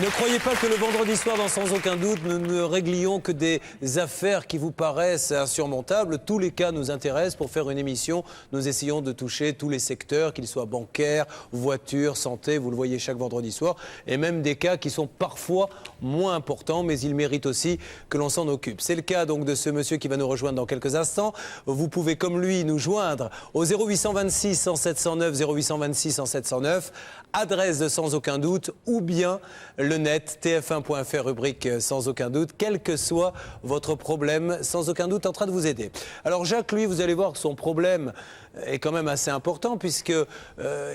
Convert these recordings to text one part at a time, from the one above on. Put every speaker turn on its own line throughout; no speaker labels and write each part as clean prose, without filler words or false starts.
Ne croyez pas que le vendredi soir, dans Sans aucun doute, nous ne réglions que des affaires qui vous paraissent insurmontables. Tous les cas nous intéressent. Pour faire une émission, nous essayons de toucher tous les secteurs, qu'ils soient bancaires, voitures, santé, vous le voyez chaque vendredi soir, et même des cas qui sont parfois moins importants, mais ils méritent aussi que l'on s'en occupe. C'est le cas donc de ce monsieur qui va nous rejoindre dans quelques instants. Vous pouvez, comme lui, nous joindre au 0826 107 109, 0826 107 109, adresse de Sans aucun doute, ou bien le net, tf1.fr, rubrique Sans aucun doute, quel que soit votre problème, Sans aucun doute en train de vous aider. Alors Jacques, lui, vous allez voir que son problème est quand même assez important puisque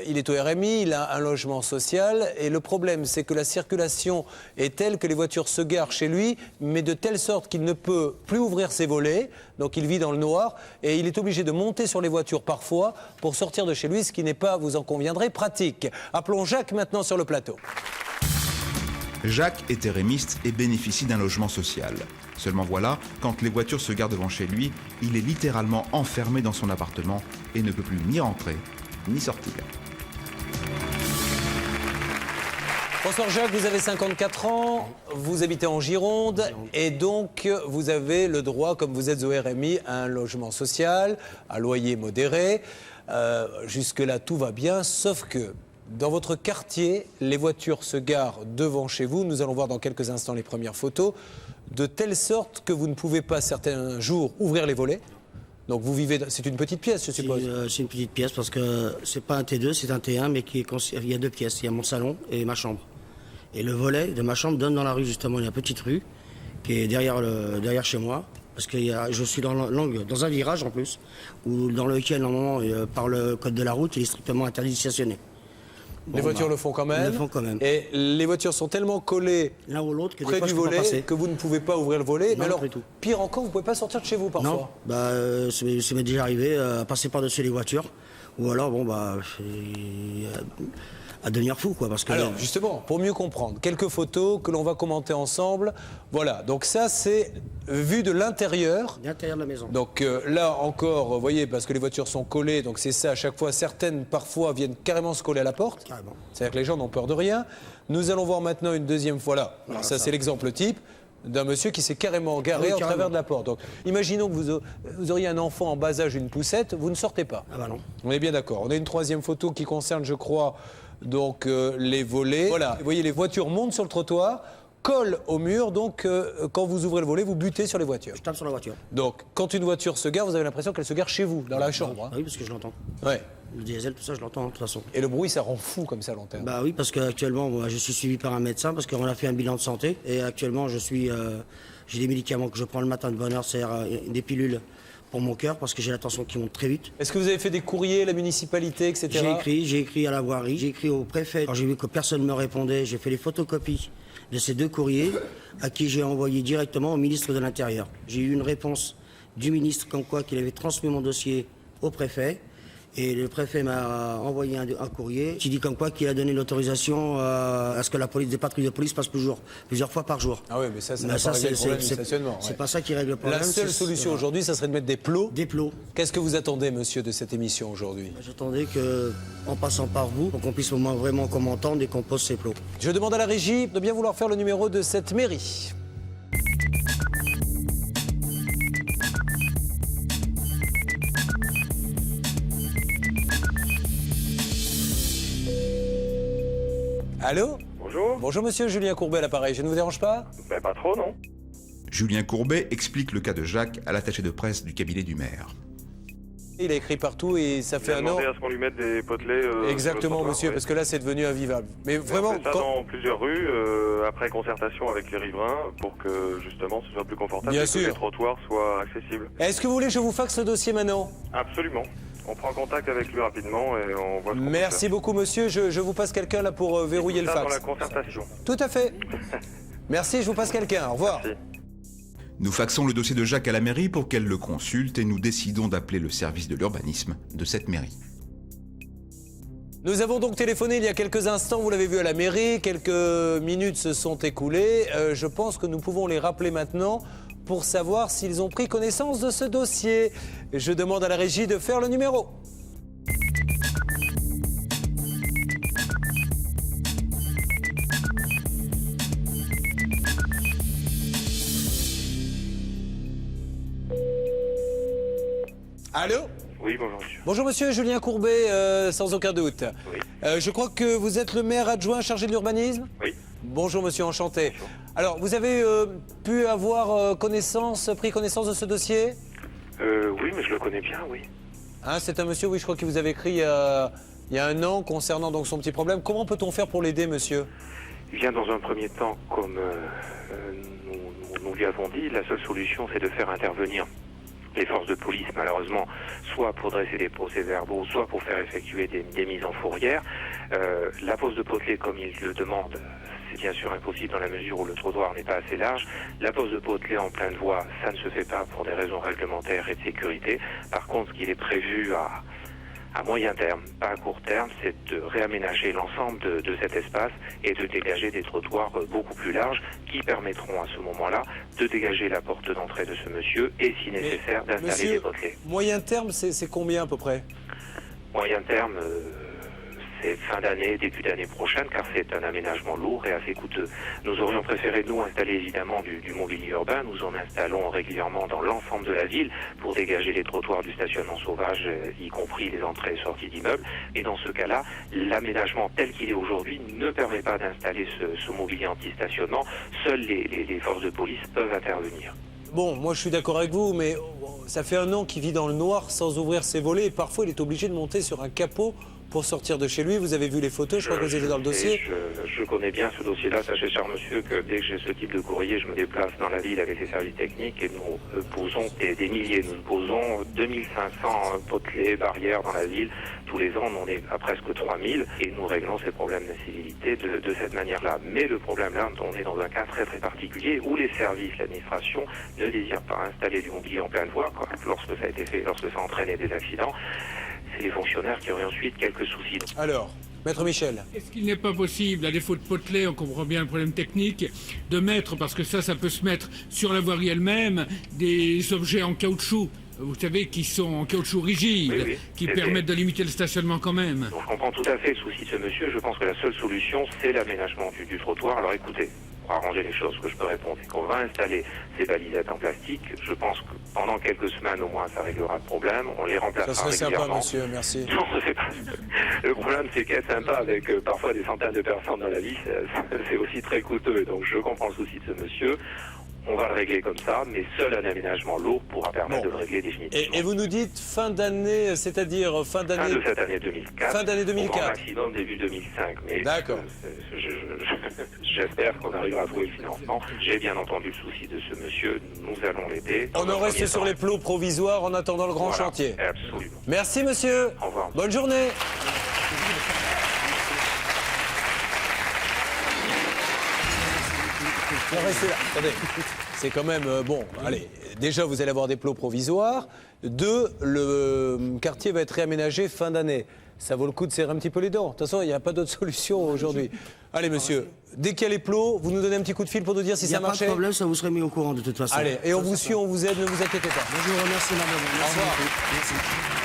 il est au RMI, il a un logement social et le problème c'est que la circulation est telle que les voitures se garent chez lui, mais de telle sorte qu'il ne peut plus ouvrir ses volets, donc il vit dans le noir et il est obligé de monter sur les voitures parfois pour sortir de chez lui, ce qui n'est pas, vous en conviendrez, pratique. Appelons Jacques maintenant sur le plateau.
Jacques est RMiste et bénéficie d'un logement social. Seulement voilà, quand les voitures se garent devant chez lui, il est littéralement enfermé dans son appartement et ne peut plus ni rentrer, ni sortir.
Bonsoir Jacques, vous avez 54 ans, vous habitez en Gironde et donc vous avez le droit, comme vous êtes au RMI, à un logement social, à loyer modéré. Jusque-là, tout va bien, sauf que dans votre quartier, les voitures se garent devant chez vous. Nous allons voir dans quelques instants les premières photos. De telle sorte que vous ne pouvez pas certains jours ouvrir les volets. Donc vous vivez, c'est une petite pièce, je suppose.
C'est une petite pièce parce que c'est pas un T2, c'est un T1, mais il y a deux pièces. Il y a mon salon et ma chambre. Et le volet de ma chambre donne dans la rue, justement. Il y a une petite rue qui est derrière chez moi. Parce que je suis dans un virage en plus, où dans lequel, normalement, par le code de la route, il est strictement interdit de stationner.
Les voitures le font quand même.
Le font quand même.
Et les voitures sont tellement collées
l'un ou l'autre
près du volet que vous ne pouvez pas ouvrir le volet.
Non,
mais alors,
pas du tout.
Pire encore, vous ne pouvez pas sortir de chez vous parfois.
Non, ça m'est déjà arrivé à passer par-dessus les voitures. Ou alors, à devenir fou, quoi. Parce que
alors, justement, pour mieux comprendre, quelques photos que l'on va commenter ensemble. Voilà, donc ça, c'est vu de l'intérieur.
L'intérieur de la maison.
Donc là encore, vous voyez, parce que les voitures sont collées, donc c'est ça à chaque fois. Certaines, parfois, viennent carrément se coller à la porte.
Carrément.
C'est-à-dire que les gens n'ont peur de rien. Nous allons voir maintenant une deuxième fois là. Alors, ça, c'est l'exemple type d'un monsieur qui s'est carrément garé au travers de la porte. Donc, imaginons que vous auriez un enfant en bas âge, une poussette, vous ne sortez pas.
Ah bah non.
On est bien d'accord. On a une troisième photo qui concerne, je crois, donc les volets. Voilà, vous voyez, les voitures montent sur le trottoir, collent au mur, donc quand vous ouvrez le volet, vous butez sur les voitures.
Je tape sur la voiture.
Donc, quand une voiture se gare, vous avez l'impression qu'elle se gare chez vous, dans la chambre.
Ah oui, parce que je l'entends.
Ouais.
Le diesel, tout ça, je l'entends de toute façon.
Et le bruit, ça rend fou comme ça à long terme.
Bah oui, parce qu'actuellement, moi, je suis suivi par un médecin parce qu'on a fait un bilan de santé. Et actuellement, j'ai des médicaments que je prends le matin de bonne heure, c'est-à-dire des pilules pour mon cœur parce que j'ai la tension qui monte très vite.
Est-ce que vous avez fait des courriers à la municipalité, etc.
J'ai écrit à la voirie, j'ai écrit au préfet. Quand j'ai vu que personne ne me répondait, j'ai fait les photocopies de ces deux courriers à qui j'ai envoyé directement au ministre de l'Intérieur. J'ai eu une réponse du ministre comme quoi qu'il avait transmis mon dossier au préfet. Et le préfet m'a envoyé un courrier qui dit comme quoi qu'il a donné l'autorisation à ce que des patrouilles de police passent plusieurs fois par jour.
Ah oui, mais ça n'a pas réglé le problème du stationnement.
C'est pas ça qui règle le problème.
La seule solution aujourd'hui, ça serait de mettre des plots.
Des plots.
Qu'est-ce que vous attendez, monsieur, de cette émission aujourd'hui?
J'attendais qu'en passant par vous, pour qu'on puisse au moins vraiment qu'on m'entende et qu'on pose ces plots.
Je demande à la régie de bien vouloir faire le numéro de cette mairie. Allô?
Bonjour.
Bonjour monsieur, Julien Courbet à l'appareil, je ne vous dérange pas?
Ben pas trop, non.
Julien Courbet explique le cas de Jacques à l'attaché de presse du cabinet du maire.
Il a écrit partout et ça fait
Il a
un an.
demandé à ce qu'on lui mette des potelets.
Exactement,
sur le
monsieur,
trottoir,
parce que là c'est devenu invivable. Mais vraiment,
on fait ça dans plusieurs rues, après concertation avec les riverains, pour que justement ce soit plus confortable
Bien
et
sûr.
que les trottoirs soient accessibles.
Est-ce que vous voulez que je vous faxe le dossier maintenant?
Absolument. On prend contact avec lui rapidement et on voit ce qu'on peut
Merci
faire.
beaucoup monsieur, je vous passe quelqu'un là pour verrouiller le
Ça dans
fax.
la concertation.
Tout à fait. Merci, je vous passe quelqu'un, au revoir.
Merci.
Nous faxons le dossier de Jacques à la mairie pour qu'elle le consulte et nous décidons d'appeler le service de l'urbanisme de cette mairie.
Nous avons donc téléphoné il y a quelques instants, vous l'avez vu à la mairie, quelques minutes se sont écoulées. Je pense que nous pouvons les rappeler maintenant pour savoir s'ils ont pris connaissance de ce dossier. Je demande à la régie de faire le numéro. Allô?
Oui, bonjour monsieur.
Bonjour monsieur, Julien Courbet, sans aucun doute.
Oui.
Je crois que vous êtes le maire adjoint chargé de l'urbanisme?
Oui.
Bonjour monsieur, enchanté.
Bonjour.
Alors, vous avez pu avoir pris connaissance de ce dossier?
Oui, mais je le connais bien, oui.
Hein, c'est un monsieur, oui, je crois qu'il vous avait écrit il y a 1 an concernant donc son petit problème. Comment peut-on faire pour l'aider, monsieur?
Il vient dans un premier temps, comme nous lui avons dit, la seule solution c'est de faire intervenir les forces de police, malheureusement, soit pour dresser des procès-verbaux, soit pour faire effectuer des mises en fourrière. La pose de potelets, comme il le demande, c'est bien sûr impossible dans la mesure où le trottoir n'est pas assez large. La pose de potelets en pleine voie, ça ne se fait pas pour des raisons réglementaires et de sécurité. Par contre, ce qu'il est prévu à moyen terme, pas à court terme, c'est de réaménager l'ensemble de cet espace et de dégager des trottoirs beaucoup plus larges qui permettront à ce moment-là de dégager la porte d'entrée de ce monsieur et, si nécessaire, d'installer des potelets.
Moyen terme, c'est combien à peu près?
Moyen terme, c'est fin d'année, début d'année prochaine, car c'est un aménagement lourd et assez coûteux. Nous aurions préféré, nous, installer évidemment du mobilier urbain. Nous en installons régulièrement dans l'ensemble de la ville pour dégager les trottoirs du stationnement sauvage, y compris les entrées et sorties d'immeubles. Et dans ce cas-là, l'aménagement tel qu'il est aujourd'hui ne permet pas d'installer ce mobilier anti-stationnement. Seules les forces de police peuvent intervenir.
Bon, moi je suis d'accord avec vous, mais ça fait 1 an qu'il vit dans le noir sans ouvrir ses volets et parfois il est obligé de monter sur un capot pour sortir de chez lui. Vous avez vu les photos, je crois que vous étiez dans le dossier.
Je connais bien ce dossier-là. Sachez, cher monsieur, que dès que j'ai ce type de courrier, je me déplace dans la ville avec les services techniques et nous posons des milliers. Nous posons 2500 potelets, barrières dans la ville. Tous les ans, on en est à presque 3000 et nous réglons ces problèmes d'incivilité de cette manière-là. Mais le problème là, on est dans un cas très très particulier où les services, l'administration ne désirent pas installer du mobilier en pleine voie, quoi. Lorsque ça a été fait, lorsque ça a entraîné des accidents. C'est les fonctionnaires qui auraient ensuite quelques soucis.
Alors, Maître Michel.
Est-ce qu'il n'est pas possible, à défaut de potelets, on comprend bien le problème technique, de mettre, parce que ça peut se mettre sur la voirie elle-même, des objets en caoutchouc, vous savez, qui sont en caoutchouc rigide,
oui,
qui permettent de limiter le stationnement quand même?
Donc, je comprends tout à fait le souci de ce monsieur. Je pense que la seule solution, c'est l'aménagement du trottoir. Alors écoutez, pour arranger les choses, ce que je peux répondre, c'est qu'on va installer ces balisettes en plastique. Je pense que pendant quelques semaines au moins, ça réglera le problème. On les remplacera
Ça serait
régulièrement.
sympa, monsieur, merci.
Non, c'est pas. Le problème, c'est qu'être sympa avec parfois des centaines de personnes dans la vie, c'est aussi très coûteux. Et donc, je comprends le souci de ce monsieur. On va le régler comme ça, mais seul un aménagement lourd pourra permettre de le régler définitivement.
Et vous nous dites fin d'année, c'est-à-dire fin d'année...
Fin de cette année 2004.
Fin d'année 2004.
Au grand maximum début 2005. Mais
d'accord.
J'espère qu'on arrivera à trouver le financement. J'ai bien entendu le souci de ce monsieur. Nous allons l'aider.
On en reste sur les plots provisoires en attendant le grand chantier.
Absolument.
Merci monsieur.
Au revoir.
Bonne journée. Restez là. Attendez. C'est quand même bon. Allez, déjà vous allez avoir des plots provisoires. 2, le quartier va être réaménagé fin d'année. Ça vaut le coup de serrer un petit peu les dents. De toute façon, il n'y a pas d'autre solution aujourd'hui. Allez, monsieur, dès qu'il y a les plots, vous nous donnez un petit coup de fil pour nous dire si ça marchait.
Il n'y a pas de problème, ça vous serait mis au courant de toute façon.
Allez, et on vous suit, on vous aide, ne vous inquiétez pas.
Je vous remercie énormément.
Au revoir.
Merci.